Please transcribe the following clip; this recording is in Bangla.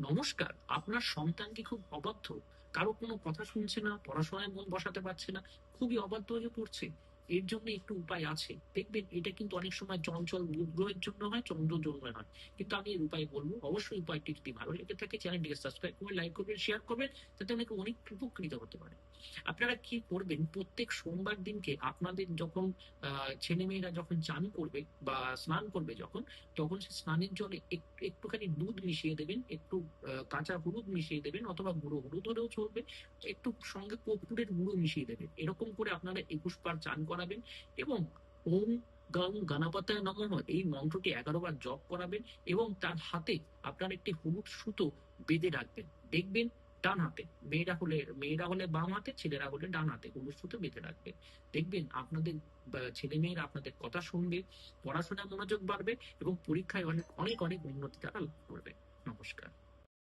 নমস্কার, আপনার সন্তান কি খুব অবাধ্য? কারো কোনো কথা শুনছে না, পড়াশোনায় মন বসাতে পারছে না, খুবই অবাধ্য হয়ে পড়ছে? এর জন্য একটু উপায় আছে, দেখবেন। এটা কিন্তু অনেক সময় চঞ্চল বুধ গ্রহের জন্য হয়, চন্দ্র জন্য হয়। কিন্তু আমি এর উপায় বলবো। অবশ্যই উপায়টি যদি ভালো লেগে থাকে চ্যানেলটিকে সাবস্ক্রাইব করবেন, লাইক করবেন, শেয়ার করবেন, যাতে অনেকে অনেক উপকৃত হতে পারে। আপনারা কি করবেন, প্রত্যেক সোমবার দিনকে আপনাদের যখন ছেলেমেয়েরা যখন চান করবে বা স্নান করবে, যখন তখন সে স্নানের জলে একটুখানি দুধ মিশিয়ে দেবেন, একটু কাঁচা হলুদ মিশিয়ে দেবেন, অথবা গুঁড়ো হলুদ হলেও চলবে, একটু সঙ্গে কর্পূরের গুঁড়ো মিশিয়ে দেবেন। এরকম করে আপনারা 21 বার চান করাবেন এবং ওম গং গণপতায় নমঃ এই মন্ত্রটি 11 বার জপ করাবেন। এবং তার হাতে আপনার একটি হলুদ সুতো বেঁধে রাখবেন। দেখবেন, ডান হাতে, মেয়েরা হলে বাম হাতে, ছেলেরা হলে ডান হাতে হলুদ সুতো বেঁধে রাখবেন। দেখবেন আপনাদের ছেলে মেয়েরা আপনাদের কথা শুনবে, পড়াশোনায় মনোযোগ বাড়বে এবং পরীক্ষায় অনেক অনেক অনেক উন্নতি তারা লাভ করবে। নমস্কার।